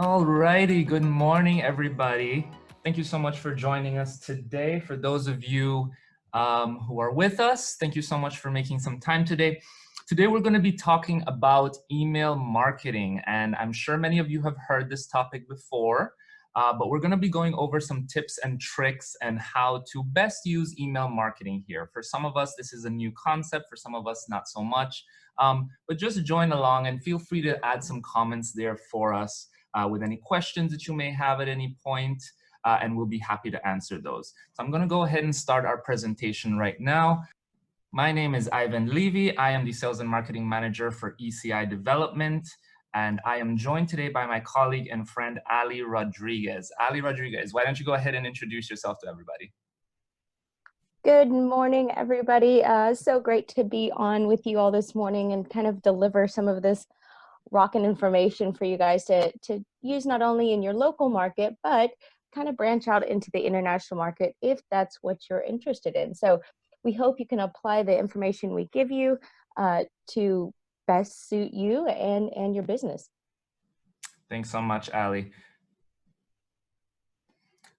Alrighty, good morning, everybody. Thank you so much for joining us today. For those of you who are with us, thank you so much for making some time today. Today, we're going to be talking about email marketing, and I'm sure many of you have heard this topic before, but we're going to be going over some tips and tricks and how to best use email marketing here. For some of us, this is a new concept. For some of us, not so much. But just join along and feel free to add some comments there for us with any questions that you may have at any point, and we'll be happy to answer those. So I'm going to go ahead and start our presentation right now. My name is Ivan Levy. I am the Sales and Marketing Manager for ECI Development, and I am joined today by my colleague and friend, Ali Rodriguez. Ali Rodriguez, why don't you go ahead and introduce yourself to everybody? Good morning, everybody. So great to be on with you all this morning and kind of deliver some of this rockin' information for you guys to use not only in your local market, but kind of branch out into the international market if that's what you're interested in. So we hope you can apply the information we give you to best suit you and your business. Thanks so much, Ali.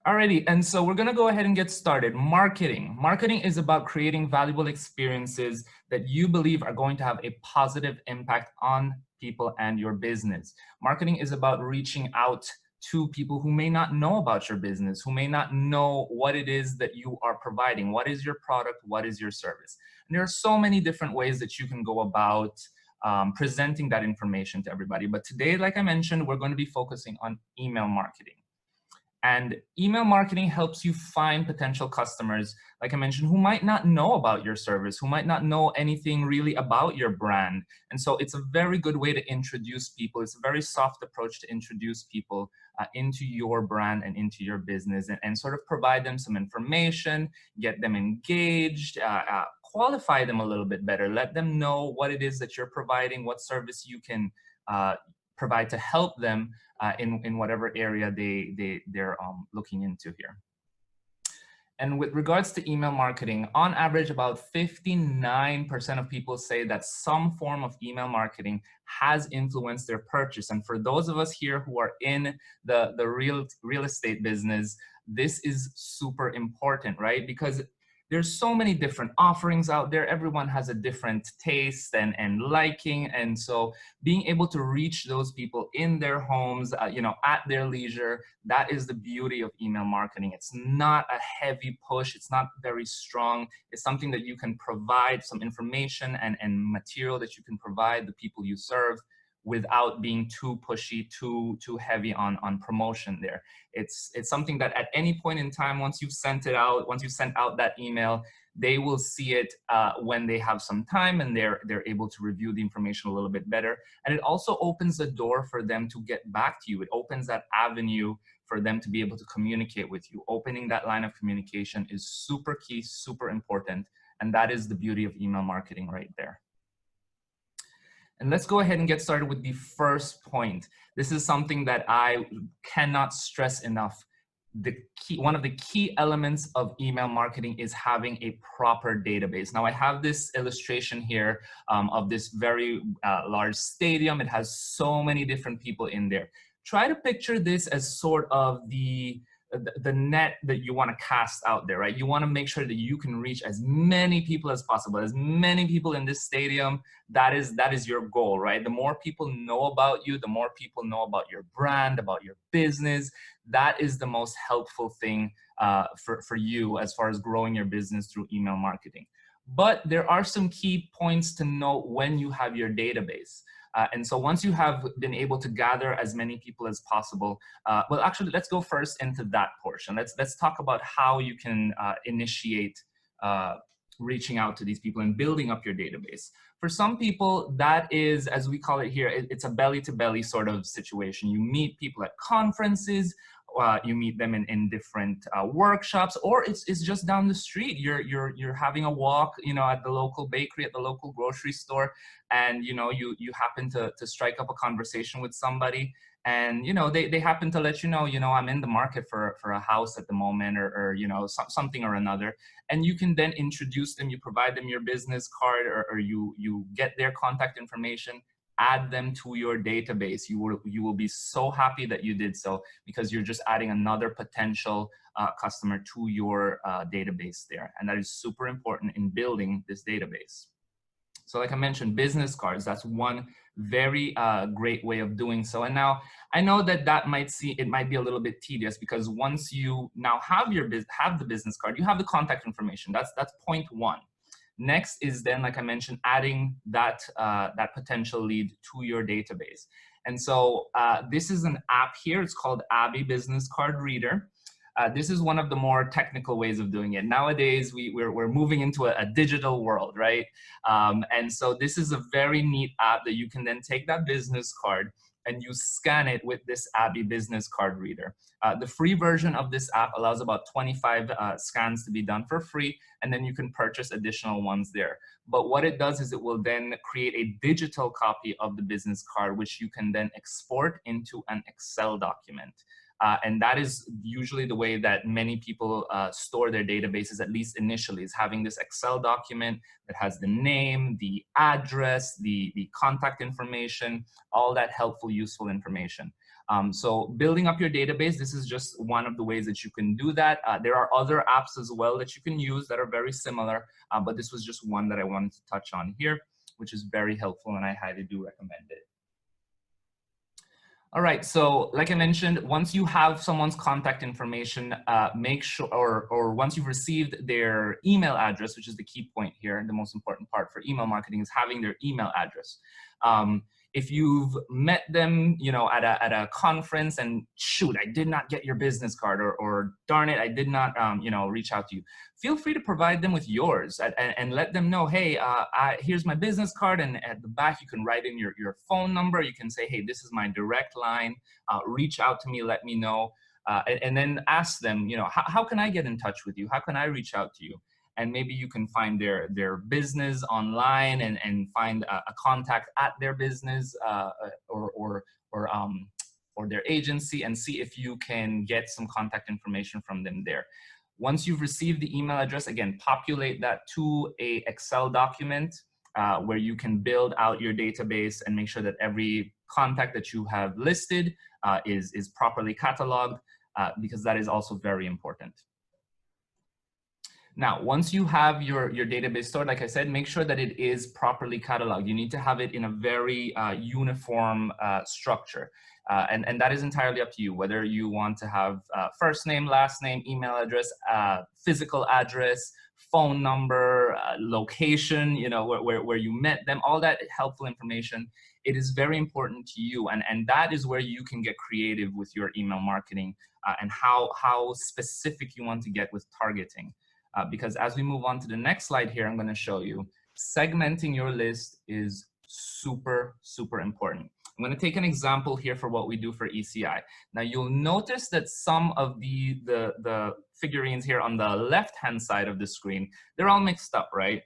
Alrighty, and so we're gonna go ahead and get started. Marketing. Marketing is about creating valuable experiences that you believe are going to have a positive impact on people and your business. Marketing is about reaching out to people who may not know about your business, who may not know what it is that you are providing. What is your product? What is your service? And there are so many different ways that you can go about presenting that information to everybody. But today, like I mentioned, we're going to be focusing on email marketing. And email marketing helps you find potential customers, like I mentioned, who might not know about your service, who might not know anything really about your brand. And so it's a very good way to introduce people. It's a very soft approach to introduce people into your brand and into your business, and sort of provide them some information, get them engaged, qualify them a little bit better, let them know what it is that you're providing, what service you can provide to help them in whatever area they're looking into here. And with regards to email marketing, on average, about 59% of people say that some form of email marketing has influenced their purchase. And for those of us here who are in the real estate business, this is super important, right? Because there's so many different offerings out there. Everyone has a different taste and liking. And so being able to reach those people in their homes, at their leisure, that is the beauty of email marketing. It's not a heavy push. It's not very strong. It's something that you can provide some information and material that you can provide the people you serve without being too pushy, too heavy on promotion there. It's something that at any point in time, once you've sent out that email, they will see it when they have some time and they're able to review the information a little bit better. And it also opens the door for them to get back to you. It opens that avenue for them to be able to communicate with you. Opening that line of communication is super key, super important. And that is the beauty of email marketing right there. And let's go ahead and get started with the first point. This is something that I cannot stress enough. One of the key elements of email marketing is having a proper database. Now I have this illustration here of this very large stadium. It has so many different people in there. Try to picture this as sort of the net that you want to cast out there, right? You want to make sure that you can reach as many people as possible, as many people in this stadium. That is your goal, right? The more people know about you, the more people know about your brand, about your business. That is the most helpful thing for you as far as growing your business through email marketing. But there are some key points to note when you have your database. And so once you have been able to gather as many people as possible, well, actually, let's go first into that portion. Let's talk about how you can initiate reaching out to these people and building up your database. For some people, that is, as we call it here, it's a belly-to-belly sort of situation. You meet people at conferences, you meet them in different workshops, or it's just down the street. You're having a walk, at the local bakery, at the local grocery store, and you happen to strike up a conversation with somebody, and they happen to let you know, I'm in the market for a house at the moment, or something or another, and you can then introduce them. You provide them your business card, or you get their contact information, add them to your database. You will be so happy that you did so, because you're just adding another potential customer to your database there. And that is super important in building this database. So like I mentioned, business cards, that's one very great way of doing so. And now I know that it might be a little bit tedious, because once you now have the business card, you have the contact information. That's point one. Next is then, like I mentioned, adding that potential lead to your database. And so this is an app here. It's called Abby Business Card Reader. This is one of the more technical ways of doing it. Nowadays, we're moving into a digital world, right? And so this is a very neat app that you can then take that business card and you scan it with this Abby Business Card Reader. The free version of this app allows about 25 scans to be done for free, and then you can purchase additional ones there. But what it does is it will then create a digital copy of the business card, which you can then export into an Excel document. And that is usually the way that many people store their databases, at least initially, is having this Excel document that has the name, the address, the contact information, all that helpful, useful information. So building up your database, this is just one of the ways that you can do that. There are other apps as well that you can use that are very similar, but this was just one that I wanted to touch on here, which is very helpful, and I highly do recommend it. All right, so like I mentioned, once you have someone's contact information, make sure, or once you've received their email address, which is the key point here, and the most important part for email marketing is having their email address. If you've met them, at a conference and shoot, I did not get your business card, or darn it, I did not, reach out to you. Feel free to provide them with yours and let them know, hey, here's my business card, and at the back you can write in your phone number. You can say, hey, this is my direct line. Reach out to me, let me know, and then ask them, how can I get in touch with you? How can I reach out to you? And maybe you can find their business online and find a contact at their business or their agency, and see if you can get some contact information from them there. Once you've received the email address, again, populate that to a Excel document where you can build out your database and make sure that every contact that you have listed is properly cataloged, because that is also very important. Now, once you have your database stored, like I said, make sure that it is properly cataloged. You need to have it in a very uniform structure. And that is entirely up to you, whether you want to have first name, last name, email address, physical address, phone number, location, where you met them, all that helpful information. It is very important to you. And that is where you can get creative with your email marketing and how specific you want to get with targeting. Because as we move on to the next slide here, I'm going to show you segmenting your list is super, super important. I'm going to take an example here for what we do for ECI. Now you'll notice that some of the figurines here on the left-hand side of the screen, they're all mixed up, right?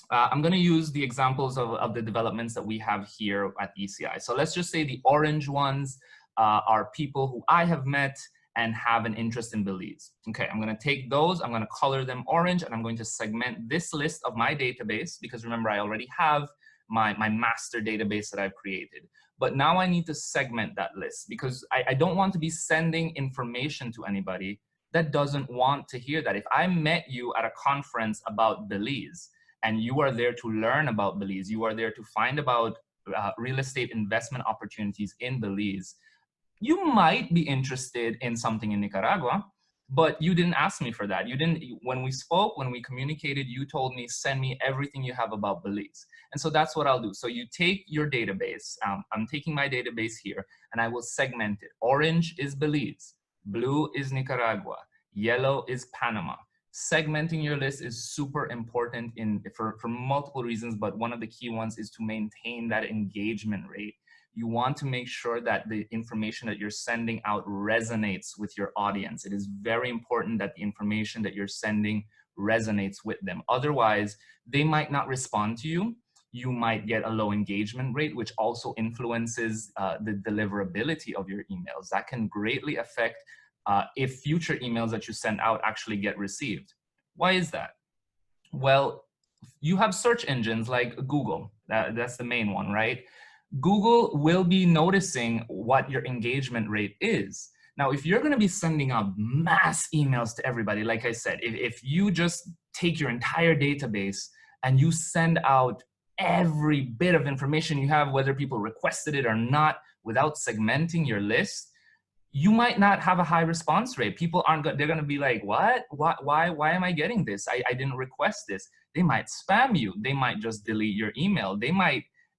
I'm going to use the examples of the developments that we have here at ECI. So let's just say the orange ones are people who I have met and have an interest in Belize. Okay, I'm gonna take those, I'm gonna color them orange, and I'm going to segment this list of my database, because remember, I already have my master database that I've created. But now I need to segment that list, because I don't want to be sending information to anybody that doesn't want to hear that. If I met you at a conference about Belize, and you are there to learn about Belize, you are there to find about real estate investment opportunities in Belize, you might be interested in something in Nicaragua, but you didn't ask me for that. When we spoke, when we communicated, you told me, send me everything you have about Belize. And so that's what I'll do. So you take your database, I'm taking my database here, and I will segment it. Orange is Belize, blue is Nicaragua, yellow is Panama. Segmenting your list is super important for multiple reasons, but one of the key ones is to maintain that engagement rate. You want to make sure that the information that you're sending out resonates with your audience. It is very important that the information that you're sending resonates with them. Otherwise, they might not respond to you. You might get a low engagement rate, which also influences the deliverability of your emails. That can greatly affect if future emails that you send out actually get received. Why is that? Well, you have search engines like Google. That's the main one, right? Google will be noticing what your engagement rate is. Now, if you're going to be sending out mass emails to everybody, like I said, if you just take your entire database and you send out every bit of information you have, whether people requested it or not, without segmenting your list, you might not have a high response rate. People aren't they're going to be like, what? Why am I getting this? I didn't request this. They might spam you. They might just delete your email.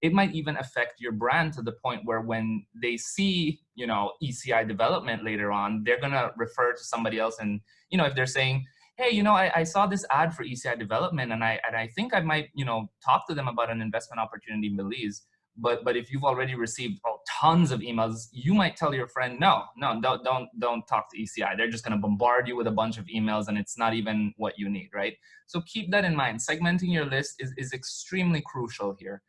It might even affect your brand to the point where when they see, ECI development later on, they're going to refer to somebody else. And, if they're saying, hey, I saw this ad for ECI development and I think I might, talk to them about an investment opportunity in Belize. But if you've already received tons of emails, you might tell your friend, no, don't talk to ECI. They're just going to bombard you with a bunch of emails and it's not even what you need, right? So keep that in mind. Segmenting your list is extremely crucial here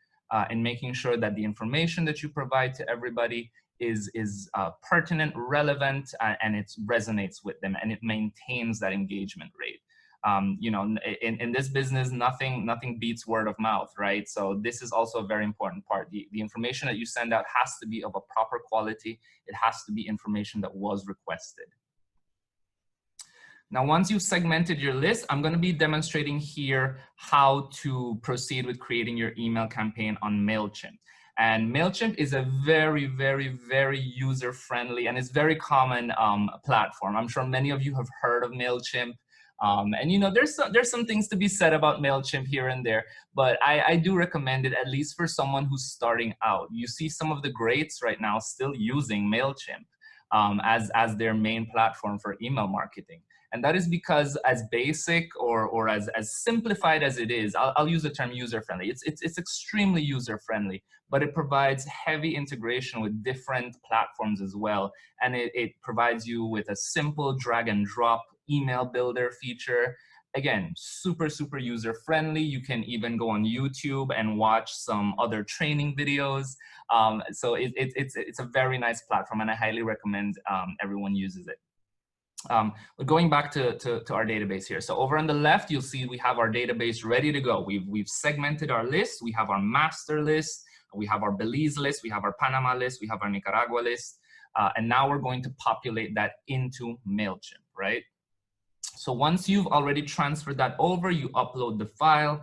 in making sure that the information that you provide to everybody is pertinent, relevant, and it resonates with them and it maintains that engagement rate. In this business, nothing beats word of mouth, right? So this is also a very important part. The information that you send out has to be of a proper quality. It has to be information that was requested. Now, once you've segmented your list, I'm going to be demonstrating here how to proceed with creating your email campaign on Mailchimp. And Mailchimp is a very, very, very user-friendly and it's very common platform. I'm sure many of you have heard of Mailchimp. And there's some things to be said about Mailchimp here and there, but I do recommend it, at least for someone who's starting out. You see some of the greats right now still using Mailchimp as their main platform for email marketing. And that is because as basic or as simplified as it is, I'll use the term user-friendly. It's extremely user-friendly, but it provides heavy integration with different platforms as well. And it provides you with a simple drag and drop email builder feature. Again, super, super user-friendly. You can even go on YouTube and watch some other training videos. So it's a very nice platform and I highly recommend everyone uses it. But going back to our database here. So over on the left, you'll see we have our database ready to go. We've segmented our list. We have our master list. We have our Belize list. We have our Panama list. We have our Nicaragua list. And now we're going to populate that into Mailchimp, right? So once you've already transferred that over, you upload the file.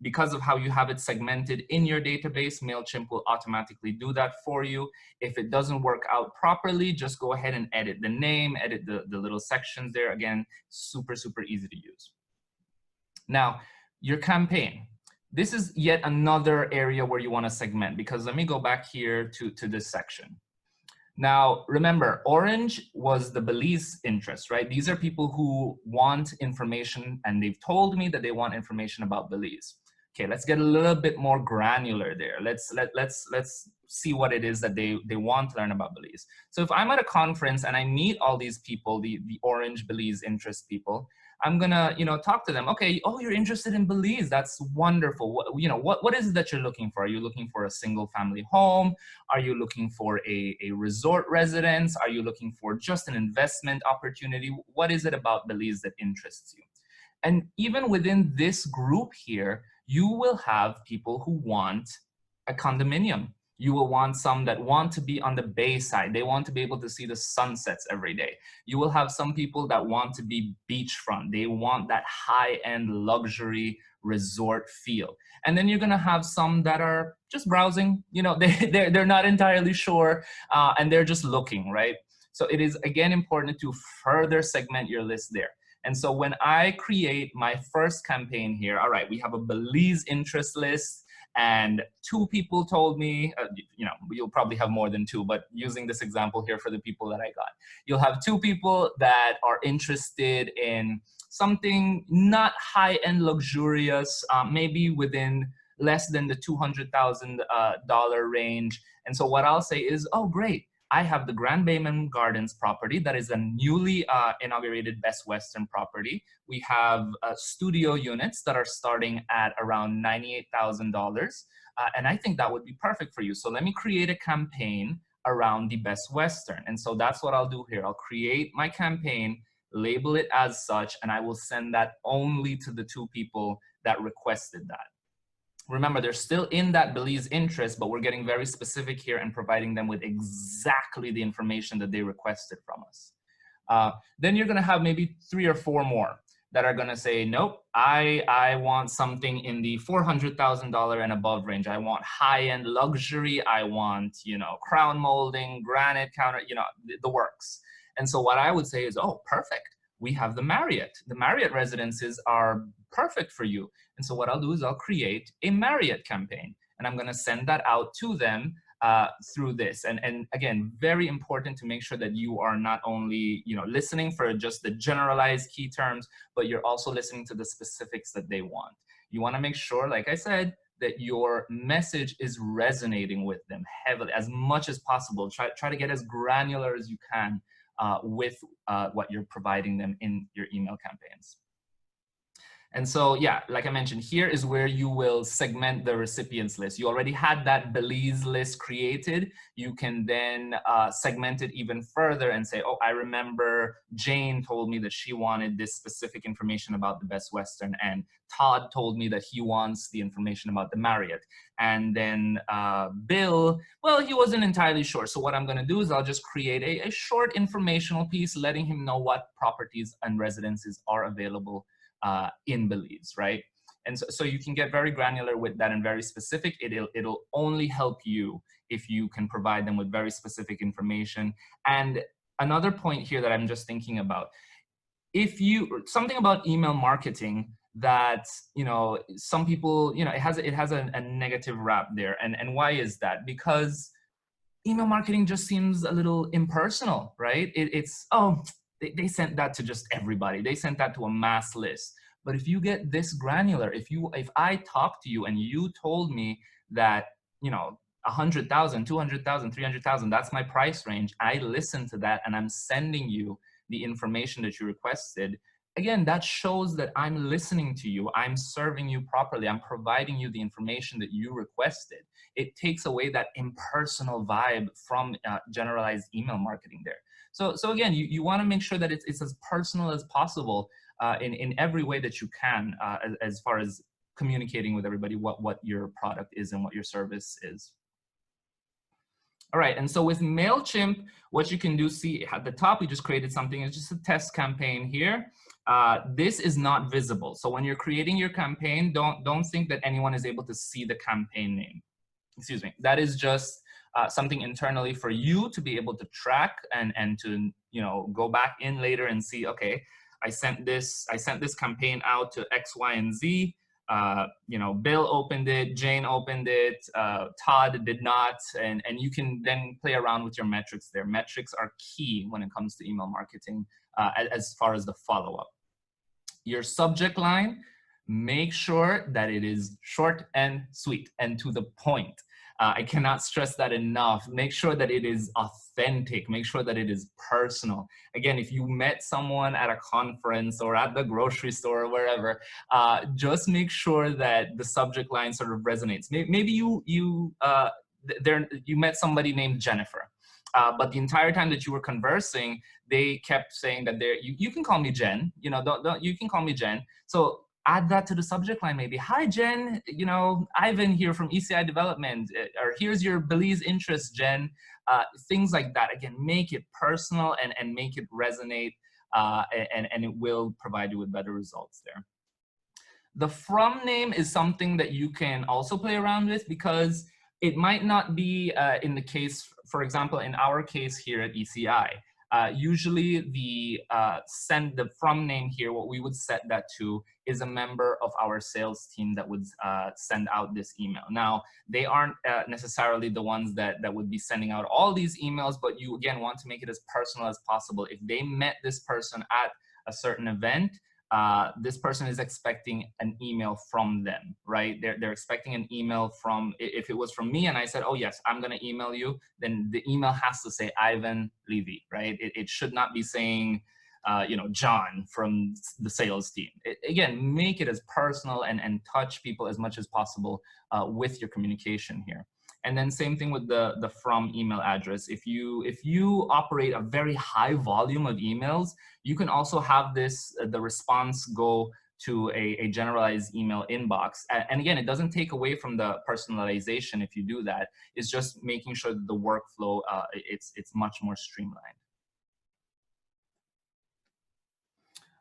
Because of how you have it segmented in your database, Mailchimp will automatically do that for you. If it doesn't work out properly, just go ahead and edit the name, edit the little sections there. Again, super, super easy to use. Now, your campaign. This is yet another area where you want to segment, because let me go back here to this section. Now, remember, orange was the Belize interest, right? These are people who want information and they've told me that they want information about Belize. Okay, let's get a little bit more granular there. Let's see what it is that they want to learn about Belize. So if I'm at a conference and I meet all these people, the orange Belize interest people, I'm gonna, talk to them. Okay, oh, you're interested in Belize. That's wonderful. What is it that you're looking for? Are you looking for a single family home? Are you looking for a resort residence? Are you looking for just an investment opportunity? What is it about Belize that interests you? And even within this group here, you will have people who want a condominium. You will want some that want to be on the bay side. They want to be able to see the sunsets every day. You will have some people that want to be beachfront. They want that high-end luxury resort feel. And then you're gonna have some that are just browsing. They're not entirely sure and they're just looking, right? So it is, again, important to further segment your list there. And so when I create my first campaign here, all right, we have a Belize interest list. And 2 people told me, you'll probably have more than 2, but using this example here for the people that I got, you'll have 2 people that are interested in something not high-end luxurious, maybe within less than the $200,000 range. And so what I'll say is, oh, great. I have the Grand Bayman Gardens property that is a newly inaugurated Best Western property. We have studio units that are starting at around $98,000. And I think that would be perfect for you. So let me create a campaign around the Best Western. And so that's what I'll do here. I'll create my campaign, label it as such, and I will send that only to the 2 people that requested that. Remember, they're still in that Belize interest, but we're getting very specific here and providing them with exactly the information that they requested from us. Then you're going to have maybe 3 or 4 more that are going to say, nope, I want something in the $400,000 and above range. I want high-end luxury. I want, you know, crown molding, granite counter, you know, the works. And so what I would say is, oh, perfect. We have the Marriott. The Marriott residences are perfect for you. And so what I'll do is I'll create a Marriott campaign, and I'm going to send that out to them through this. And again, very important to make sure that you are not only, you know, listening for just the generalized key terms, but you're also listening to the specifics that they want. You want to make sure, like I said, that your message is resonating with them heavily, as much as possible. Try to get as granular as you can with what you're providing them in your email campaigns. And so, yeah, like I mentioned, here is where you will segment the recipients list. You already had that Belize list created. You can then segment it even further and say, oh, I remember Jane told me that she wanted this specific information about the Best Western, and Todd told me that he wants the information about the Marriott. And then Bill, well, he wasn't entirely sure. So what I'm going to do is I'll just create a short informational piece letting him know what properties and residences are available in Belize, right? And so you can get very granular with that and very specific. It'll only help you if you can provide them with very specific information. And another point here that I'm just thinking about, if you, something about email marketing that, you know, some people, you know, it has a negative rap there. And why is that? Because email marketing just seems a little impersonal, right? It's, oh, they sent that to just everybody. They sent that to a mass list. But if you get this granular, if I talk to you and you told me that, you know, 100,000, 200,000, 300,000, that's my price range. I listen to that and I'm sending you the information that you requested. Again, that shows that I'm listening to you. I'm serving you properly. I'm providing you the information that you requested. It takes away that impersonal vibe from generalized email marketing there. So again, you want to make sure that it's as personal as possible in every way that you can, as far as communicating with everybody what your product is and what your service is. All right, and so with Mailchimp, what you can do, see at the top, we just created something. It's just a test campaign here. This is not visible. So when you're creating your campaign, don't think that anyone is able to see the campaign name. Excuse me. That is just something internally for you to be able to track and to, you know, go back in later and see, okay, I sent this campaign out to X, Y, and Z. You know, Bill opened it, Jane opened it, Todd did not, and you can then play around with your metrics there. Metrics are key when it comes to email marketing as far as the follow-up. Your subject line, make sure that it is short and sweet and to the point. I cannot stress that enough. Make sure that it is authentic. Make sure that it is personal. Again, if you met someone at a conference or at the grocery store or wherever, just make sure that the subject line sort of resonates. Maybe you met somebody named Jennifer, but the entire time that you were conversing, they kept saying that you can call me Jen. You know, you can call me Jen. So add that to the subject line, maybe. Hi, Jen, you know, Ivan here from ECI Development, or here's your Belize interest, Jen. Things like that. Again, make it personal and make it resonate, and it will provide you with better results there. The from name is something that you can also play around with, because it might not be in the case, for example, in our case here at ECI. Usually the from name here, what we would set that to is a member of our sales team that would send out this email. Now, they aren't necessarily the ones that would be sending out all these emails, but you again want to make it as personal as possible. If they met this person at a certain event, this person is expecting an email from them, right? They're expecting an email from, if it was from me and I said, oh yes, I'm gonna email you, then the email has to say Ivan Levy, right? It should not be saying, you know, John from the sales team. Again, make it as personal and touch people as much as possible with your communication here. And then same thing with the from email address. If you operate a very high volume of emails, you can also have this, the response go to a generalized email inbox. And again, it doesn't take away from the personalization if you do that. It's just making sure that the workflow, it's much more streamlined.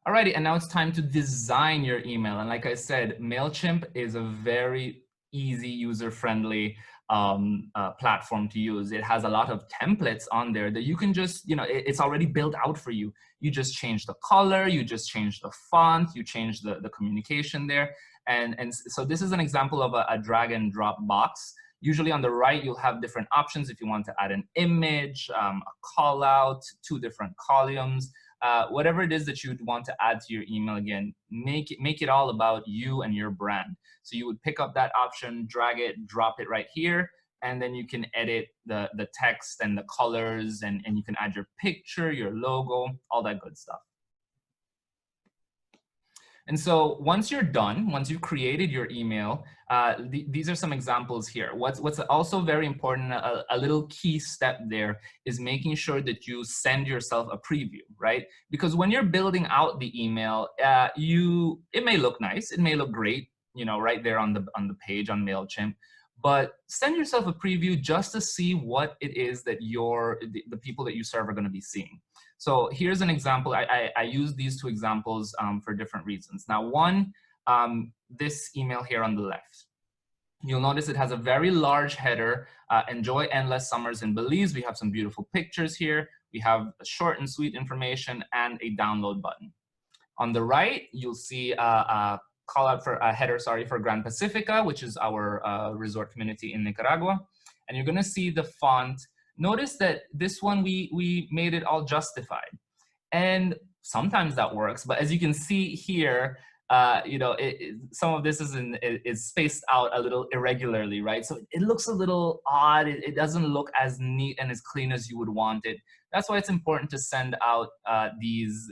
Alrighty, and now it's time to design your email. And like I said, Mailchimp is a very easy, user-friendly platform to use. It has a lot of templates on there that you can just, it's already built out for you. You just change the color, you just change the font, you change the communication there. And so this is an example of a drag and drop box. Usually on the right, you'll have different options if you want to add an image, a call out, 2 different columns. Whatever it is that you'd want to add to your email, again, make it all about you and your brand. So you would pick up that option, drag it, drop it right here, and then you can edit the text and the colors, and you can add your picture, your logo, all that good stuff. And so once you're done, once you've created your email, these are some examples here. What's also very important, a little key step there, is making sure that you send yourself a preview, right? Because when you're building out the email, it may look nice, it may look great, right there on the page on Mailchimp, but send yourself a preview just to see what it is that the people that you serve are going to be seeing. So here's an example. I use these 2 examples for different reasons. Now, one, this email here on the left. You'll notice it has a very large header, enjoy endless summers in Belize. We have some beautiful pictures here. We have short and sweet information and a download button. On the right, you'll see a call out for a header, for Gran Pacifica, which is our resort community in Nicaragua. And you're gonna see the font. Notice that this one, we made it all justified. And sometimes that works, but as you can see here, some of this is spaced out a little irregularly, right? So it looks a little odd. It doesn't look as neat and as clean as you would want it. That's why it's important to send out these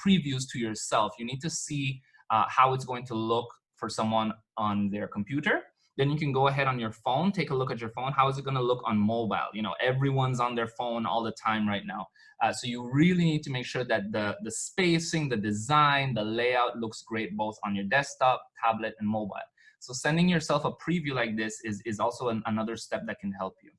previews to yourself. You need to see how it's going to look for someone on their computer. Then you can go ahead on your phone, take a look at your phone. How is it going to look on mobile? Everyone's on their phone all the time right now. So you really need to make sure that the spacing, the design, the layout looks great both on your desktop, tablet, and mobile. So sending yourself a preview like this is also another step that can help you.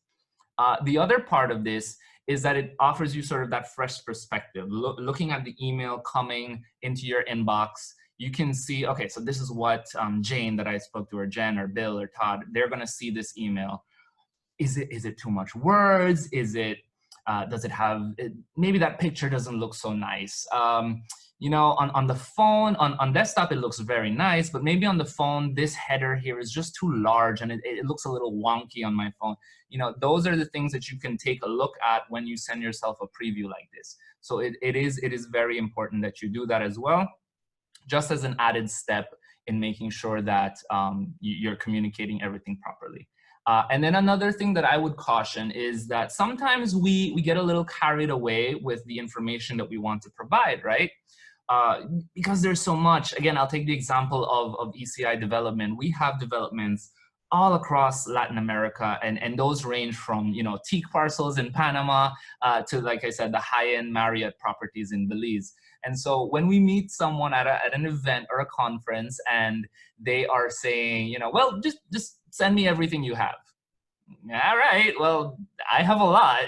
The other part of this is that it offers you sort of that fresh perspective. Looking at the email coming into your inbox, you can see, okay, so this is what Jane that I spoke to, or Jen or Bill or Todd, they're gonna see this email. Is it too much words? Does it have, maybe that picture doesn't look so nice. On the phone, on desktop, it looks very nice, but maybe on the phone, this header here is just too large and it looks a little wonky on my phone. Those are the things that you can take a look at when you send yourself a preview like this. So it is very important that you do that as well, just as an added step in making sure that you're communicating everything properly. And then another thing that I would caution is that sometimes we get a little carried away with the information that we want to provide, right? Because there's so much. Again, I'll take the example of ECI development. We have developments all across Latin America, and those range from teak parcels in Panama to, like I said, the high-end Marriott properties in Belize. And so when we meet someone at an event or a conference and they are saying, well, just send me everything you have. All right, well, I have a lot.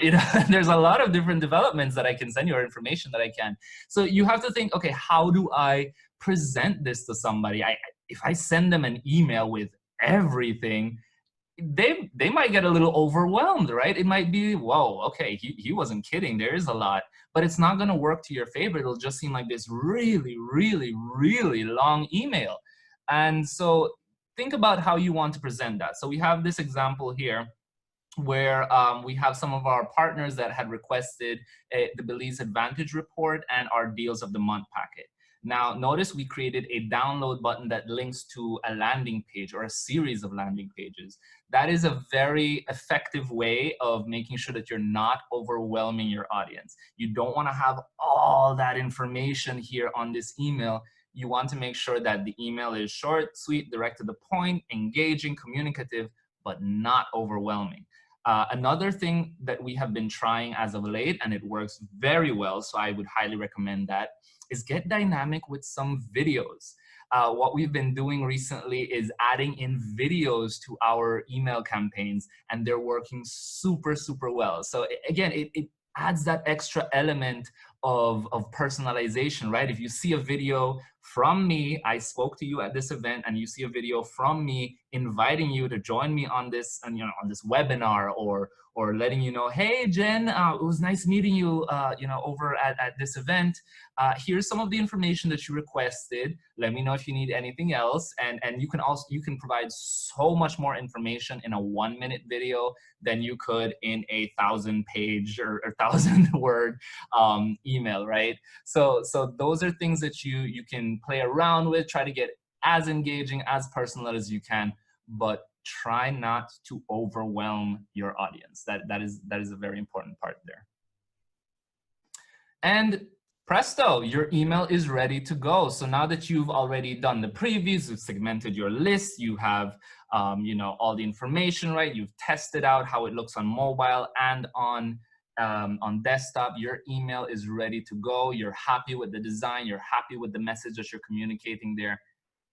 There's a lot of different developments that I can send you, or information that I can. So you have to think, okay, how do I present this to somebody? If I send them an email with everything, they might get a little overwhelmed, right? It might be, whoa, okay, he wasn't kidding. There is a lot, but it's not going to work to your favor. It'll just seem like this really, really, really long email. And so think about how you want to present that. So we have this example here where we have some of our partners that had requested the Belize Advantage Report and our Deals of the Month packet. Now, notice we created a download button that links to a landing page or a series of landing pages. That is a very effective way of making sure that you're not overwhelming your audience. You don't want to have all that information here on this email. You want to make sure that the email is short, sweet, direct to the point, engaging, communicative, but not overwhelming. Another thing that we have been trying as of late, and it works very well, so I would highly recommend that, is get dynamic with some videos. what we've been doing recently is adding in videos to our email campaigns, and they're working super, super well. So again, it adds that extra element of personalization, right? If you see a video from me, I spoke to you at this event, and you see a video from me inviting you to join me on this, and on this webinar, or letting you know, hey Jen, it was nice meeting you, over at this event. Here's some of the information that you requested. Let me know if you need anything else. And you can provide so much more information in a 1-minute video than you could in a 1,000-page or 1,000-word email, right? So those are things that you can play around with, try to get as engaging, as personal as you can, but try not to overwhelm your audience. That is a very important part there. And presto, your email is ready to go. So now that you've already done the previews, you've segmented your list, you have all the information, right? You've tested out how it looks on mobile and on desktop. Your email is ready to go. You're happy with the design. You're happy with the message that you're communicating there.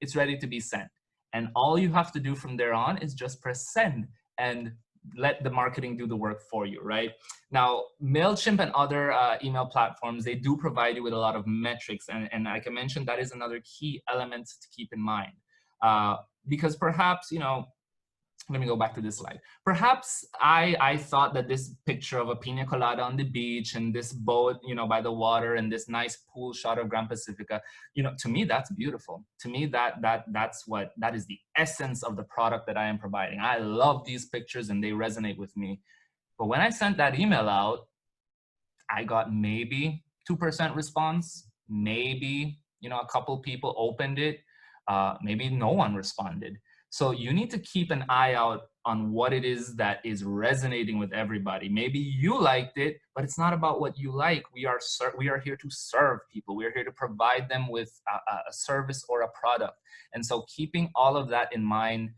It's ready to be sent. And all you have to do from there on is just press send and let the marketing do the work for you, right? Now, Mailchimp and other email platforms, they do provide you with a lot of metrics. And like I mentioned, that is another key element to keep in mind. Because perhaps, let me go back to this slide. Perhaps I thought that this picture of a pina colada on the beach and this boat, by the water, and this nice pool shot of Grand Pacifica, to me, that's beautiful. To me, that is the essence of the product that I am providing. I love these pictures and they resonate with me. But when I sent that email out, I got maybe 2% response, maybe, a couple people opened it, maybe no one responded. So you need to keep an eye out on what it is that is resonating with everybody. Maybe you liked it, but it's not about what you like. We are here to serve people. We are here to provide them with a service or a product. And so keeping all of that in mind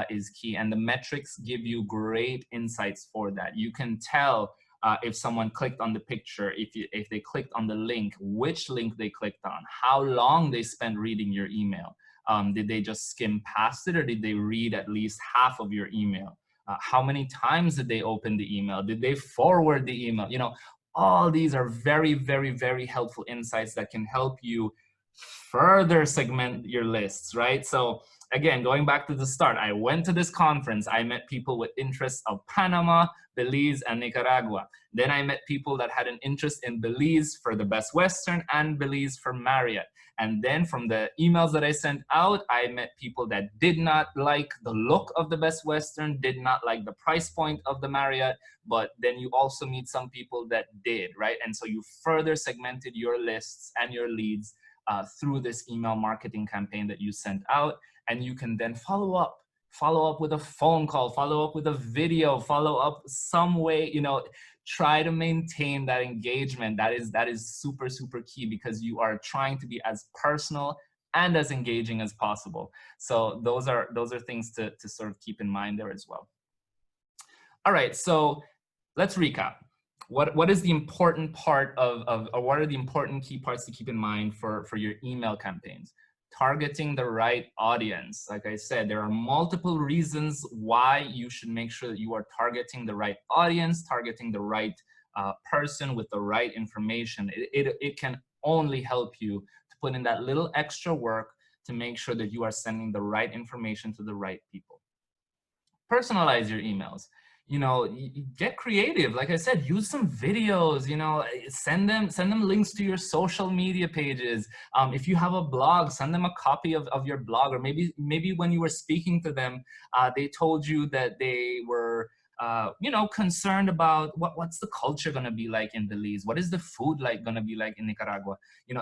is key. And the metrics give you great insights for that. You can tell if someone clicked on the picture, if they clicked on the link, which link they clicked on, how long they spent reading your email. Did they just skim past it, or did they read at least half of your email? How many times did they open the email? Did they forward the email? All these are very, very, very helpful insights that can help you further segment your lists, right? So again, going back to the start, I went to this conference. I met people with interests of Panama, Belize, and Nicaragua. Then I met people that had an interest in Belize for the Best Western and Belize for Marriott. And then from the emails that I sent out, I met people that did not like the look of the Best Western, did not like the price point of the Marriott, but then you also meet some people that did, right? And so you further segmented your lists and your leads through this email marketing campaign that you sent out. And you can then follow up with a phone call, follow up with a video, follow up some way, try to maintain that engagement. That is super, super key, because you are trying to be as personal and as engaging as possible. So those are things to sort of keep in mind there as well. All right, so let's recap. What is the important part or what are the important key parts to keep in mind for your email campaigns? Targeting the right audience. Like I said, there are multiple reasons why you should make sure that you are targeting the right audience, targeting the right person with the right information. It can only help you to put in that little extra work to make sure that you are sending the right information to the right people. Personalize your emails. Get creative. Like I said, use some videos, send them links to your social media pages. If you have a blog, send them a copy of your blog, or maybe when you were speaking to them, they told you that they were concerned about what's the culture going to be like in Belize? What is the food going to be like in Nicaragua?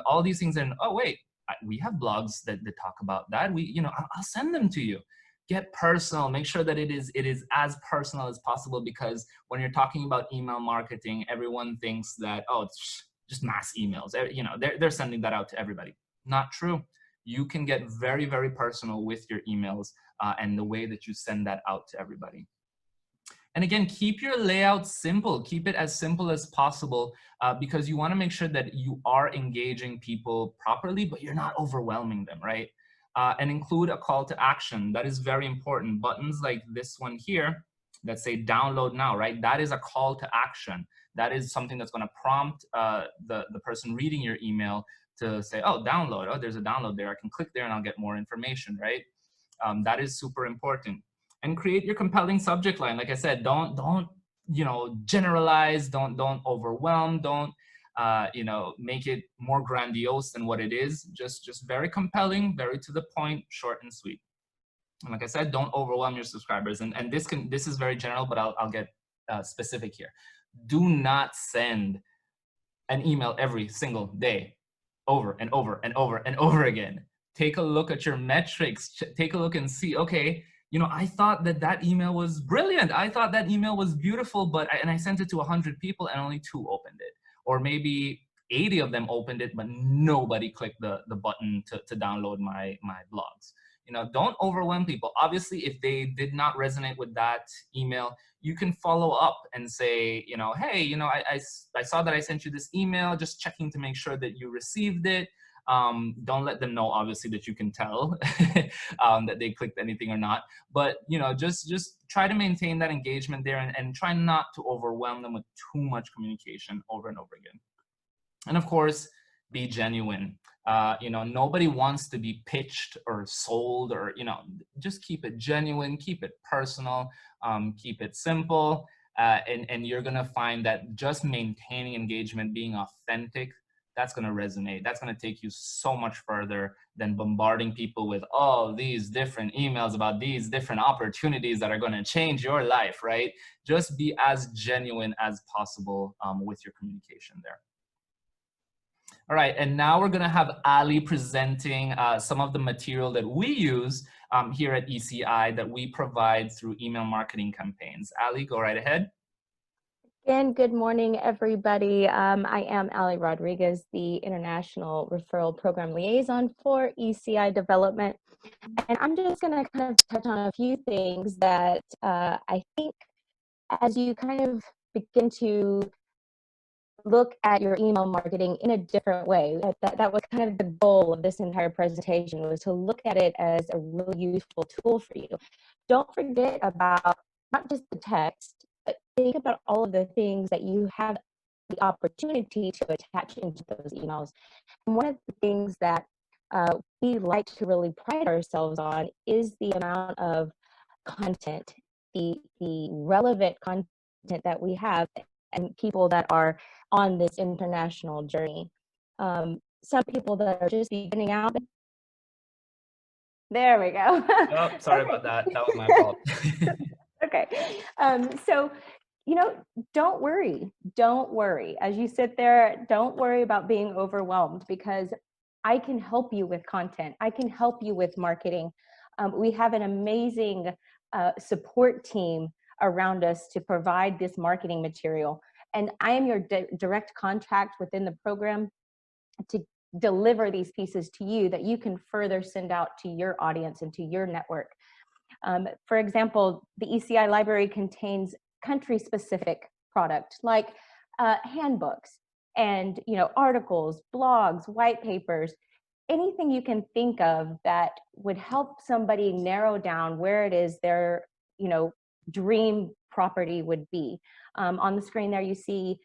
All these things. And oh, wait, we have blogs that talk about that. I'll send them to you. Get personal. Make sure that it is as personal as possible, because when you're talking about email marketing, everyone thinks that, oh, it's just mass emails. They're sending that out to everybody. Not true. You can get very, very personal with your emails and the way that you send that out to everybody. And again, keep your layout simple. Keep it as simple as possible because you want to make sure that you are engaging people properly, but you're not overwhelming them, right? and include a call to action. That is very important. Buttons like this one here that say download now, right? That is a call to action. That is something that's going to prompt the person reading your email to say, oh, download. Oh, there's a download there. I can click there and I'll get more information, right? That is super important. And create your compelling subject line. Like I said, don't generalize. Don't overwhelm. Don't make it more grandiose than what it is. Just very compelling, very to the point, short and sweet. And like I said, don't overwhelm your subscribers. And this is very general, but I'll get specific here. Do not send an email every single day, over and over and over and over again. Take a look at your metrics. Take a look and see, okay, I thought that email was brilliant. I thought that email was beautiful, but I sent it to 100 people and only 2 opened it. Or maybe 80 of them opened it, but nobody clicked the button to download my blogs. Don't overwhelm people. Obviously, if they did not resonate with that email, you can follow up and say, hey, I saw that I sent you this email, just checking to make sure that you received it. Don't let them know, obviously, that you can tell that they clicked anything or not. But, just try to maintain that engagement there and try not to overwhelm them with too much communication over and over again. And of course, be genuine. Nobody wants to be pitched or sold or, just keep it genuine, keep it personal, keep it simple. And you're going to find that just maintaining engagement, being authentic, that's going to resonate. That's going to take you so much further than bombarding people with all these different emails about these different opportunities that are going to change your life, right? Just be as genuine as possible with your communication there. All right, and now we're going to have Ali presenting some of the material that we use here at ECI that we provide through email marketing campaigns. Ali, go right ahead. Again, good morning, everybody. I am Ali Rodriguez, the International Referral Program Liaison for ECI Development. And I'm just going to kind of touch on a few things that I think as you kind of begin to look at your email marketing in a different way. That was kind of the goal of this entire presentation, was to look at it as a really useful tool for you. Don't forget about not just the text, but think about all of the things that you have the opportunity to attach into those emails. And one of the things that we like to really pride ourselves on is the amount of content, the relevant content that we have and people that are on this international journey. Some people that are just beginning out. There we go. Oh, sorry about that. That was my fault. Okay. So, don't worry. Don't worry. As you sit there, don't worry about being overwhelmed, because I can help you with content. I can help you with marketing. We have an amazing support team around us to provide this marketing material. And I am your direct contact within the program to deliver these pieces to you that you can further send out to your audience and to your network. For example, the ECI library contains country-specific product like handbooks and articles, blogs, white papers, anything you can think of that would help somebody narrow down where it is their dream property would be. On the screen there you see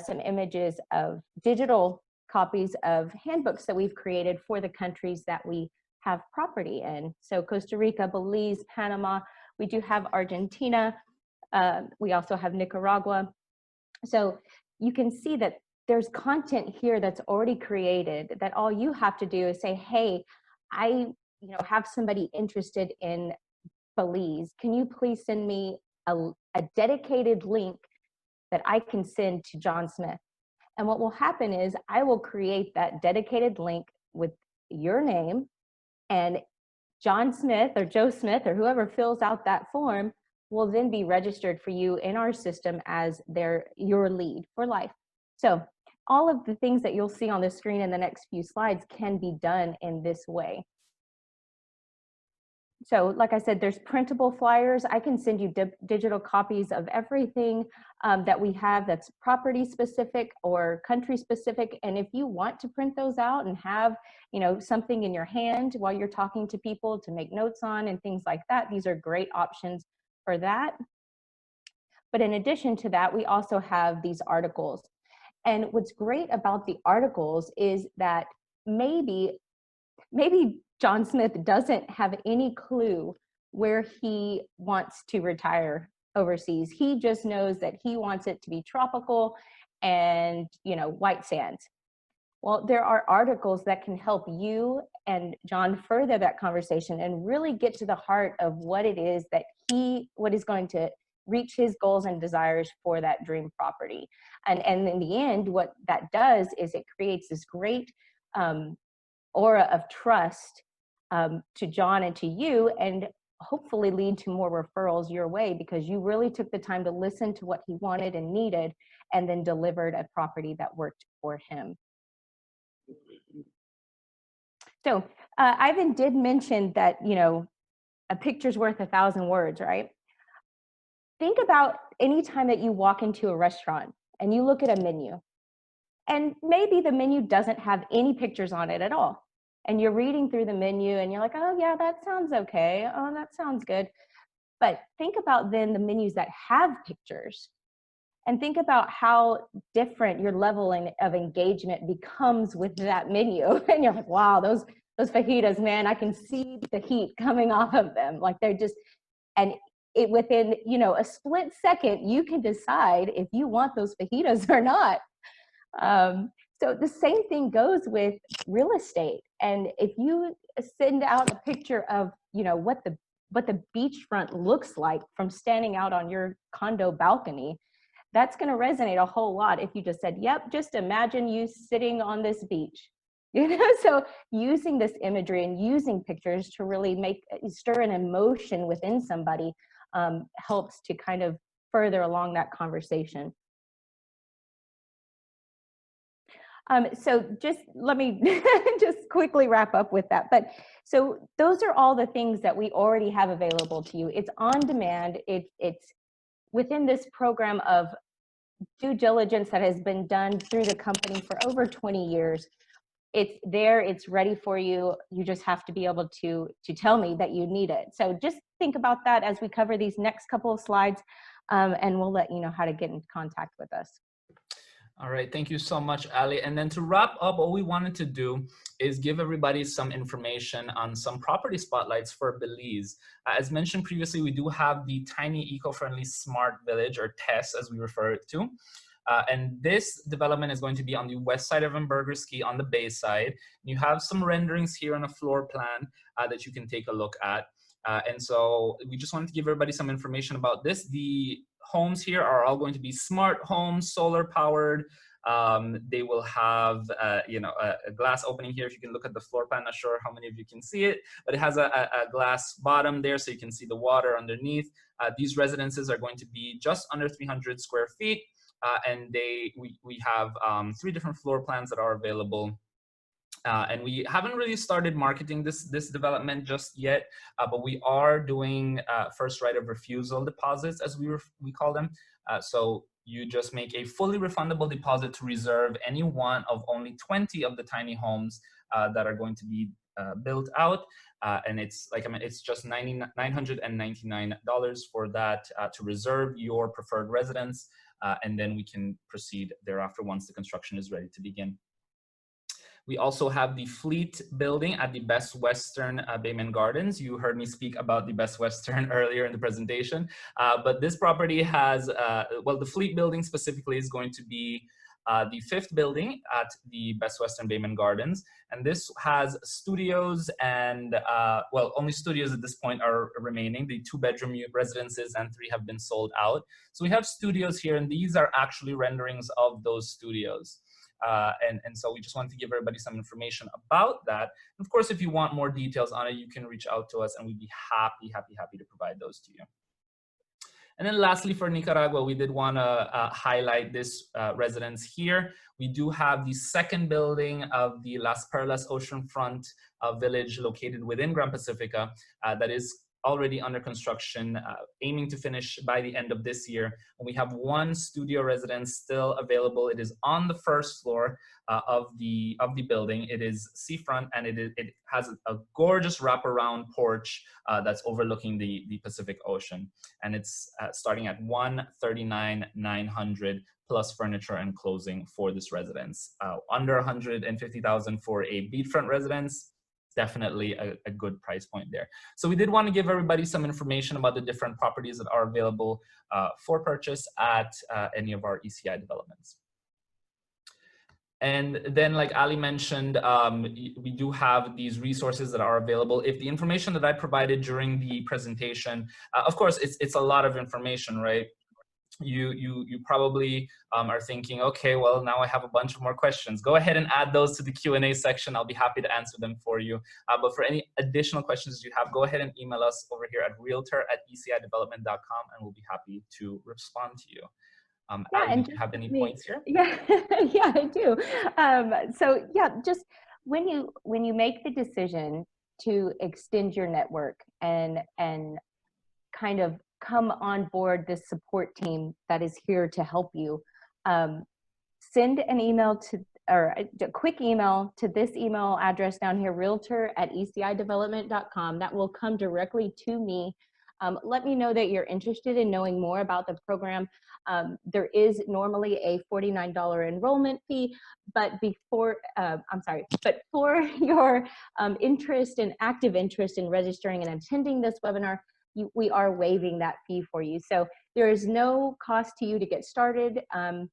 some images of digital copies of handbooks that we've created for the countries that we have property in. So Costa Rica, Belize, Panama, we do have Argentina, we also have Nicaragua. So you can see that there's content here that's already created, that all you have to do is say, hey, I have somebody interested in Belize. Can you please send me a dedicated link that I can send to John Smith? And what will happen is I will create that dedicated link with your name, and John Smith or Joe Smith or whoever fills out that form will then be registered for you in our system as your lead for life. So all of the things that you'll see on the screen in the next few slides can be done in this way. So like I said, there's printable flyers. I can send you digital copies of everything that we have that's property specific or country specific. And if you want to print those out and have, something in your hand while you're talking to people to make notes on and things like that, these are great options for that. But in addition to that, we also have these articles. And what's great about the articles is that maybe John Smith doesn't have any clue where he wants to retire overseas. He just knows that he wants it to be tropical and, white sands. Well, there are articles that can help you and John further that conversation and really get to the heart of what it is that what is going to reach his goals and desires for that dream property. And in the end, what that does is it creates this great aura of trust to John and to you, and hopefully lead to more referrals your way because you really took the time to listen to what he wanted and needed and then delivered a property that worked for him. So Ivan did mention that, a picture's worth 1,000 words, right? Think about any time that you walk into a restaurant and you look at a menu, and maybe the menu doesn't have any pictures on it at all. And you're reading through the menu and you're like, oh yeah, that sounds okay. Oh, that sounds good. But think about then the menus that have pictures, and think about how different your level of engagement becomes with that menu. And you're like, wow, those fajitas, man, I can see the heat coming off of them. Like they're just, and it within, a split second, you can decide if you want those fajitas or not. So the same thing goes with real estate. And if you send out a picture of, what the beachfront looks like from standing out on your condo balcony, that's going to resonate a whole lot if you just said, yep, just imagine you sitting on this beach. So using this imagery and using pictures to really stir an emotion within somebody helps to kind of further along that conversation. So just let me just quickly wrap up with that. But so those are all the things that we already have available to you. It's on demand. It's within this program of due diligence that has been done through the company for over 20 years. It's there, it's ready for you. You just have to be able to tell me that you need it. So just think about that as we cover these next couple of slides, and we'll let you know how to get in contact with us. All right, thank you so much, Ali. And then to wrap up, what we wanted to do is give everybody some information on some property spotlights for Belize. As mentioned previously, we do have the Tiny Eco-Friendly Smart Village, or TESS as we refer it to. And this development is going to be on the west side of Ski on the bay side. You have some renderings here on a floor plan that you can take a look at. And so we just wanted to give everybody some information about this. The homes here are all going to be smart homes, solar powered. They will have, a glass opening here. If you can look at the floor plan, not sure how many of you can see it, but it has a glass bottom there so you can see the water underneath. These residences are going to be just under 300 square feet. And we have 3 different floor plans that are available. And we haven't really started marketing this development just yet, but we are doing first right of refusal deposits, as we call them. So you just make a fully refundable deposit to reserve any one of only 20 of the tiny homes that are going to be built out. And it's like, it's just $999 for that to reserve your preferred residence. And then we can proceed thereafter once the construction is ready to begin. We also have the Fleet building at the Best Western Bayman Gardens. You heard me speak about the Best Western earlier in the presentation, but this property has, well, the Fleet building specifically is going to be the 5th building at the Best Western Bayman Gardens. And this has studios and, well, only studios at this point are remaining. The 2-bedroom residences and 3 have been sold out. So we have studios here, and these are actually renderings of those studios. And so we just wanted to give everybody some information about that. And of course, if you want more details on it, you can reach out to us and we'd be happy to provide those to you. And then lastly, for Nicaragua, we did want to highlight this residence here. We do have the second building of the Las Perlas Oceanfront village located within Gran Pacifica that is already under construction, aiming to finish by the end of this year. And we have one studio residence still available. It is on the first floor of the building. It is seafront, and it has a gorgeous wraparound porch that's overlooking the Pacific Ocean. And it's starting at $139,900 plus furniture and closing for this residence. Under $150,000 for a beachfront residence. Definitely a good price point there. So we did want to give everybody some information about the different properties that are available for purchase at any of our ECI developments. And then, like Ali mentioned, we do have these resources that are available. If the information that I provided during the presentation, of course, it's a lot of information, right? You probably are thinking, okay, well, now I have a bunch of more questions. Go ahead and add those to the Q&A section. I'll be happy to answer them for you. But for any additional questions you have, go ahead and email us over here at realtor@ecidevelopment.com, and we'll be happy to respond to you. Yeah, Ali, and do you have any me, points here? yeah, yeah, I do. So yeah, just when you make the decision to extend your network and kind of come on board this support team that is here to help you, send an email to, or a quick email to this email address down here, realtor@ecidevelopment.com. That will come directly to me. Let me know that you're interested in knowing more about the program. There is normally a $49 enrollment fee, but for your interest and active interest in registering and attending this webinar, we are waiving that fee for you. So there is no cost to you to get started. And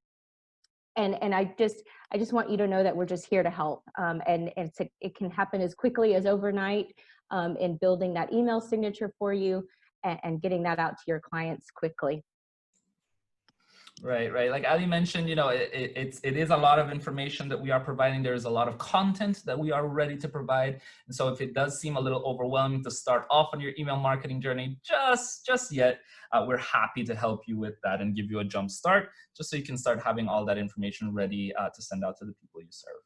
I just want you to know that we're just here to help. And it can happen as quickly as overnight in building that email signature for you and getting that out to your clients quickly. Right. Like Ali mentioned, you know, it is a lot of information that we are providing. There is a lot of content that we are ready to provide. And so if it does seem a little overwhelming to start off on your email marketing journey just yet, we're happy to help you with that and give you a jump start, just so you can start having all that information ready to send out to the people you serve.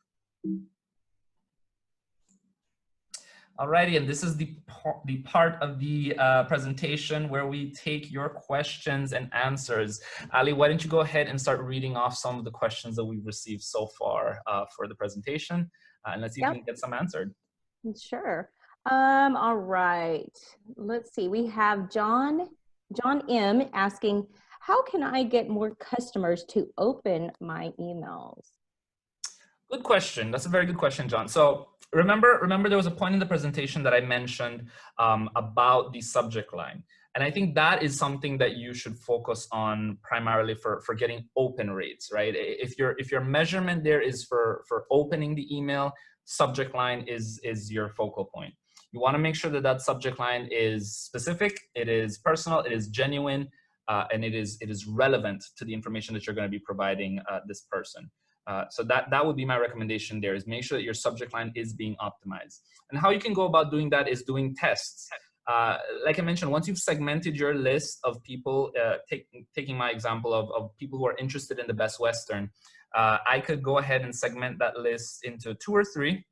Alrighty, and this is the part of the presentation where we take your questions and answers. Ali, why don't you go ahead and start reading off some of the questions that we've received so far for the presentation, and let's see if we can get some answered. Sure. All right. Let's see. We have John M asking, how can I get more customers to open my emails? Good question. That's a very good question, John. So remember there was a point in the presentation that I mentioned about the subject line. And I think that is something that you should focus on primarily for getting open rates, right? If your measurement there is for opening the email, subject line is your focal point. You want to make sure that subject line is specific, it is personal, it is genuine, and it is relevant to the information that you're going to be providing this person. So that would be my recommendation there, is make sure that your subject line is being optimized. And how you can go about doing that is doing tests. Like I mentioned, once you've segmented your list of people, taking my example of people who are interested in the Best Western, I could go ahead and segment that list into 2 or 3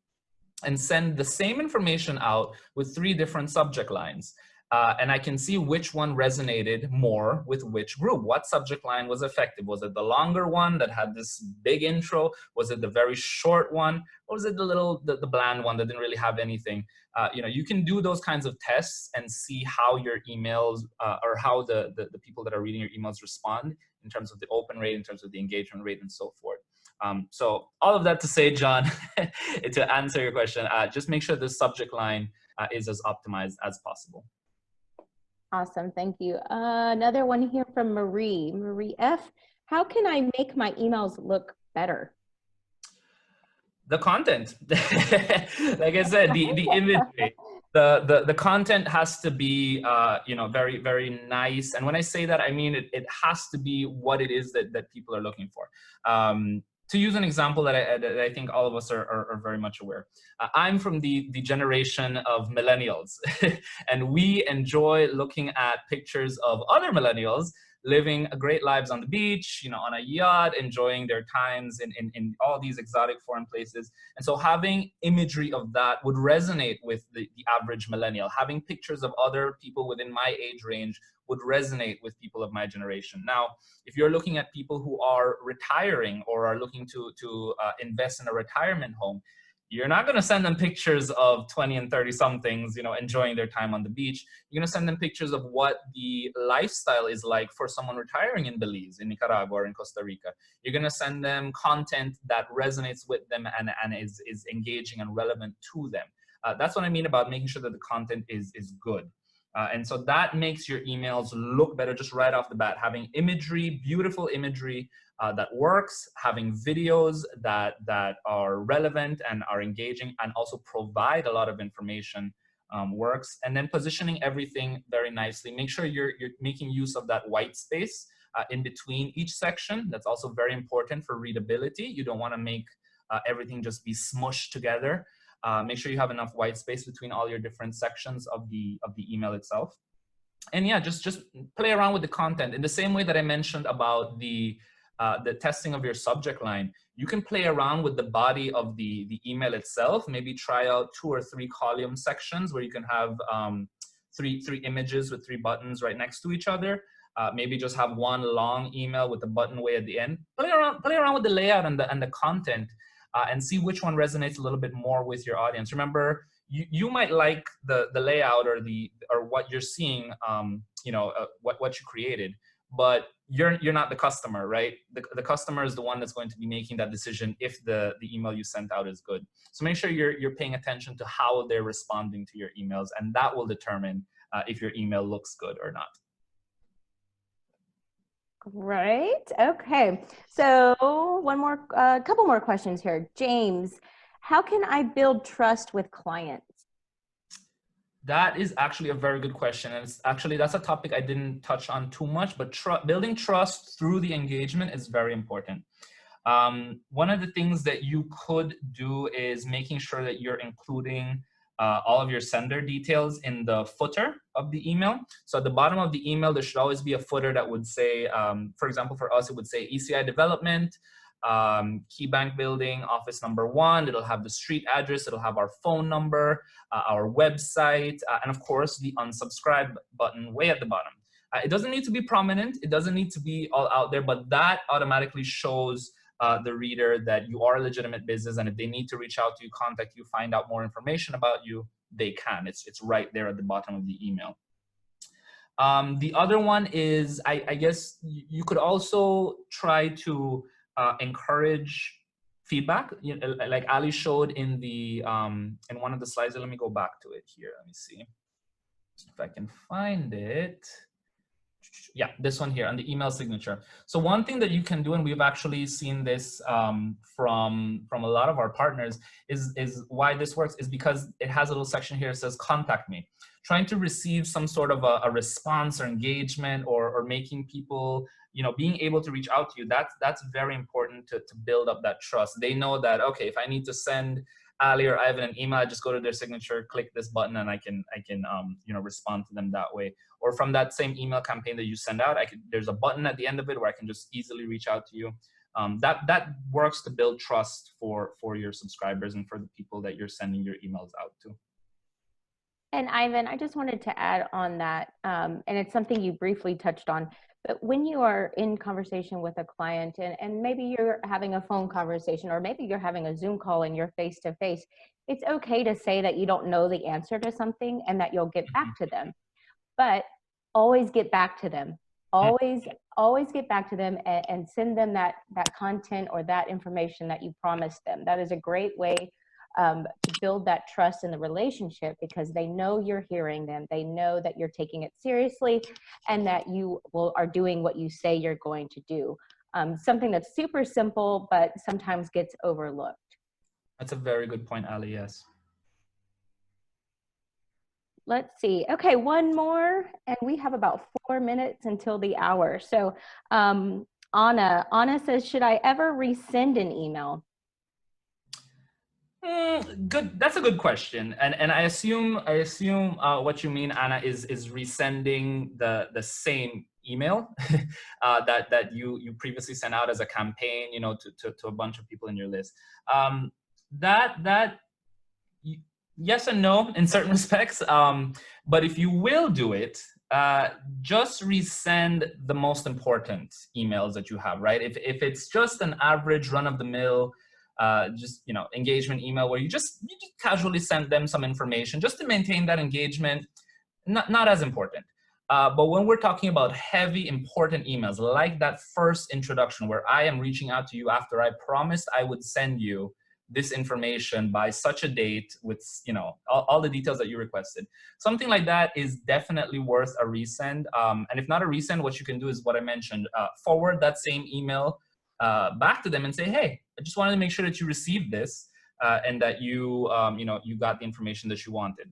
and send the same information out with 3 different subject lines. And I can see which one resonated more with which group. What subject line was effective? Was it the longer one that had this big intro? Was it the very short one? Or was it the bland one that didn't really have anything? You know, you can do those kinds of tests and see how your emails or how the people that are reading your emails respond in terms of the open rate, in terms of the engagement rate, and so forth. So all of that to say, John, to answer your question, just make sure the subject line is as optimized as possible. Awesome, thank you. Another one here from Marie F. How can I make my emails look better? The content, like I said, the imagery, the content has to be, you know, very, very nice. And when I say that, I mean, it has to be what it is that people are looking for. to use an example that I think all of us are very much aware. I'm from the generation of millennials, and we enjoy looking at pictures of other millennials living great lives on the beach, on a yacht, enjoying their times in all these exotic foreign places. And so having imagery of that would resonate with the average millennial. Having pictures of other people within my age range would resonate with people of my generation. Now, if you're looking at people who are retiring or are looking to invest in a retirement home, you're not going to send them pictures of 20 and 30 somethings, enjoying their time on the beach. You're going to send them pictures of what the lifestyle is like for someone retiring in Belize, in Nicaragua, or in Costa Rica. You're going to send them content that resonates with them and is engaging and relevant to them. That's what I mean about making sure that the content is good. And so that makes your emails look better just right off the bat. Having imagery, beautiful imagery that works, having videos that are relevant and are engaging and also provide a lot of information works. And then positioning everything very nicely. Make sure you're making use of that white space in between each section. That's also very important for readability. You don't want to make everything just be smushed together. Make sure you have enough white space between all your different sections of the email itself. And yeah, just play around with the content in the same way that I mentioned about the testing of your subject line. You can play around with the body of the email itself. Maybe try out 2 or 3 column sections where you can have three images with 3 buttons right next to each other. Maybe just have one long email with a button way at the end. Play around with the layout and the content. And see which one resonates a little bit more with your audience. Remember, you might like the layout or what you're seeing, what you created, but you're not the customer, right? The customer is the one that's going to be making that decision if the email you sent out is good. So make sure you're paying attention to how they're responding to your emails, and that will determine if your email looks good or not. Great. Okay. So couple more questions here. James, how can I build trust with clients? That is actually a very good question. And that's a topic I didn't touch on too much, but building trust through the engagement is very important. One of the things that you could do is making sure that you're including all of your sender details in the footer of the email. So at the bottom of the email, there should always be a footer that would say, for example, for us, it would say ECI development, Key Bank building, office number 1. It'll have the street address. It'll have our phone number, our website, and of course the unsubscribe button way at the bottom. It doesn't need to be prominent. It doesn't need to be all out there, but that automatically shows the reader that you are a legitimate business, and if they need to reach out to you, contact you, find out more information about you, they can. It's right there at the bottom of the email. The other one is, I guess you could also try to encourage feedback, like Ali showed in one of the slides. Let me go back to it here. Let me see if I can find it. Yeah, this one here on the email signature. So one thing that you can do, and we've actually seen this from a lot of our partners, is why this works is because it has a little section here that says contact me. Trying to receive some sort of a response or engagement or making people, being able to reach out to you, that's very important to build up that trust. They know that, okay, if I need to send Ali or Ivan an email, I just go to their signature, click this button, and I can respond to them that way. Or from that same email campaign that you send out, there's a button at the end of it where I can just easily reach out to you. That works to build trust for your subscribers and for the people that you're sending your emails out to. And Ivan, I just wanted to add on that, and it's something you briefly touched on, but when you are in conversation with a client and maybe you're having a phone conversation or maybe you're having a Zoom call and you're face-to-face, it's okay to say that you don't know the answer to something and that you'll get back to them. But always get back to them. Always get back to them and send them that content or that information that you promised them. That is a great way to build that trust in the relationship, because they know you're hearing them. They know that you're taking it seriously and that you are doing what you say you're going to do. Something that's super simple, but sometimes gets overlooked. That's a very good point, Ali, yes. Let's see. Okay, one more, and we have about 4 minutes until the hour. So Anna says, should I ever resend an email? Good. That's a good question, and I assume what you mean, Anna, is resending the same email that you previously sent out as a campaign, to a bunch of people in your list. Um, that yes and no in certain respects. But if you will do it, just resend the most important emails that you have, right? If it's just an average run of the mill, just engagement email where you just casually send them some information just to maintain that engagement, not as important. But when we're talking about heavy important emails like that first introduction where I am reaching out to you after I promised I would send you this information by such a date with all the details that you requested, something like that is definitely worth a resend. And if not a resend, what you can do is what I mentioned: forward that same email back to them and say, hey, I just wanted to make sure that you received this, and that you got the information that you wanted.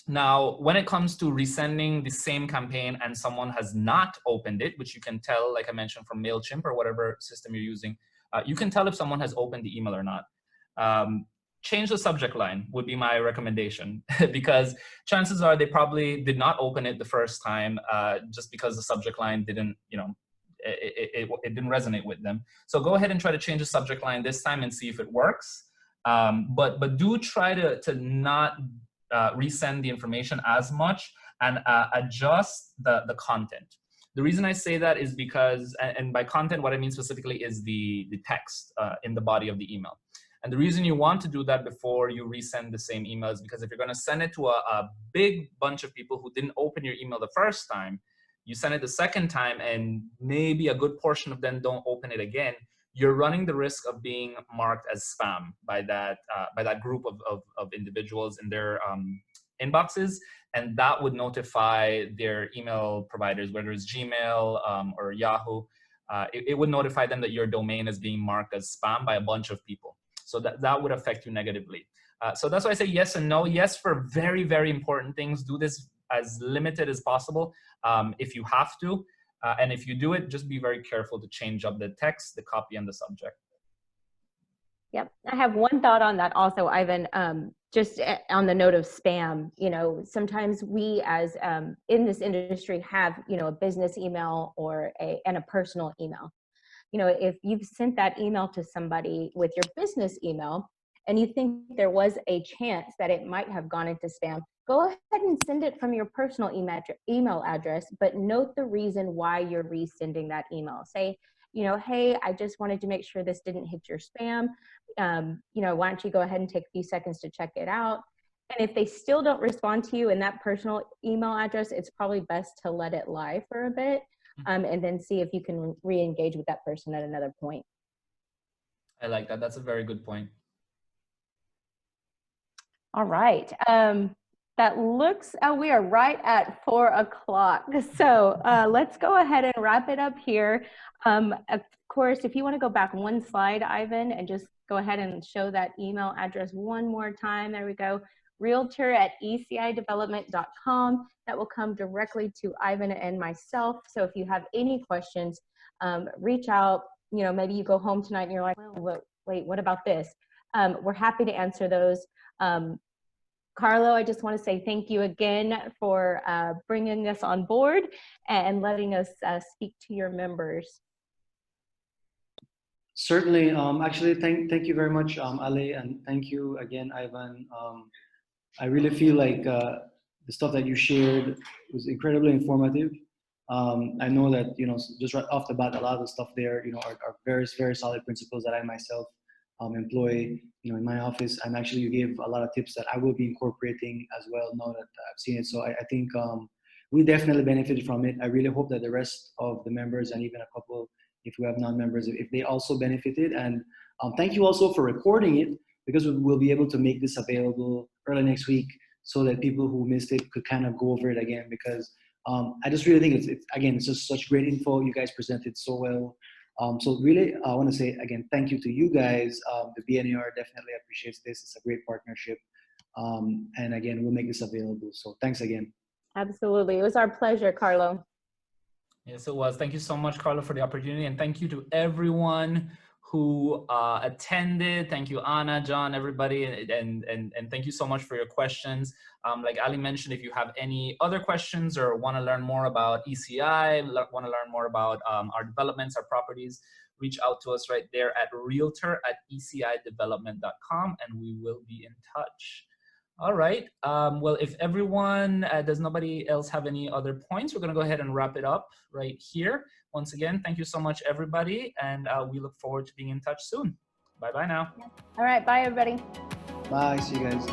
Now, when it comes to resending the same campaign and someone has not opened it, which you can tell, like I mentioned, from Mailchimp or whatever system you're using, you can tell if someone has opened the email or not. Change the subject line would be my recommendation, because chances are they probably did not open it the first time, just because the subject line didn't, it didn't resonate with them. So go ahead and try to change the subject line this time and see if it works. But do try to not resend the information as much, and adjust the content. The reason I say that is because, and by content, what I mean specifically is the text in the body of the email. And the reason you want to do that before you resend the same email is because if you're going to send it to a big bunch of people who didn't open your email the first time, you send it the second time and maybe a good portion of them don't open it again, you're running the risk of being marked as spam by that group of individuals in their inboxes, and that would notify their email providers, whether it's Gmail or Yahoo. It would notify them that your domain is being marked as spam by a bunch of people. So that would affect you negatively. So that's why I say yes and no. Yes, for very, very important things, do this as limited as possible if you have to. And if you do it, just be very careful to change up the text, the copy, and the subject. Yep. I have one thought on that also, Ivan, just on the note of spam. Sometimes we as in this industry have, a business email or and a personal email. If you've sent that email to somebody with your business email and you think there was a chance that it might have gone into spam, go ahead and send it from your personal email address, but note the reason why you're resending that email. Say, hey, I just wanted to make sure this didn't hit your spam. Why don't you go ahead and take a few seconds to check it out? And if they still don't respond to you in that personal email address, it's probably best to let it lie for a bit, and then see if you can re-engage with that person at another point. I like that. That's a very good point. All right. That looks, we are right at 4 o'clock. So let's go ahead and wrap it up here. Of course, if you want to go back one slide, Ivan, and just go ahead and show that email address one more time. There we go. realtor@ecidevelopment.com. That will come directly to Ivan and myself. So if you have any questions, reach out. Maybe you go home tonight and you're like, well, wait, what about this? We're happy to answer those. Carlo, I just want to say thank you again for bringing us on board and letting us speak to your members. Certainly. Actually, thank you very much, Ali, and thank you again, Ivan. I really feel like the stuff that you shared was incredibly informative. I know that just right off the bat, a lot of the stuff there are very, very solid principles that I myself employ in my office, and actually you gave a lot of tips that I will be incorporating as well now that I've seen it. So I think we definitely benefited from it. I really hope that the rest of the members, and even a couple, if we have non-members, if they also benefited. And thank you also for recording it, because we'll be able to make this available early next week so that people who missed it could kind of go over it again, because I just really think it's just such great info. You guys presented so well. So really, I want to say again, thank you to you guys. The BNER definitely appreciates this. It's a great partnership. And again, we'll make this available. So thanks again. Absolutely. It was our pleasure, Carlo. Yes, it was. Thank you so much, Carlo, for the opportunity. And thank you to everyone who attended. Thank you, Anna, John, everybody. And thank you so much for your questions. Like Ali mentioned, if you have any other questions or want to learn more about ECI, want to learn more about our developments, our properties, reach out to us right there at realtor@ecidevelopment.com, and we will be in touch. All right. Well, if everyone, does nobody else have any other points, we're going to go ahead and wrap it up right here. Once again, thank you so much, everybody. And we look forward to being in touch soon. Bye-bye now. All right. Bye, everybody. Bye. See you guys.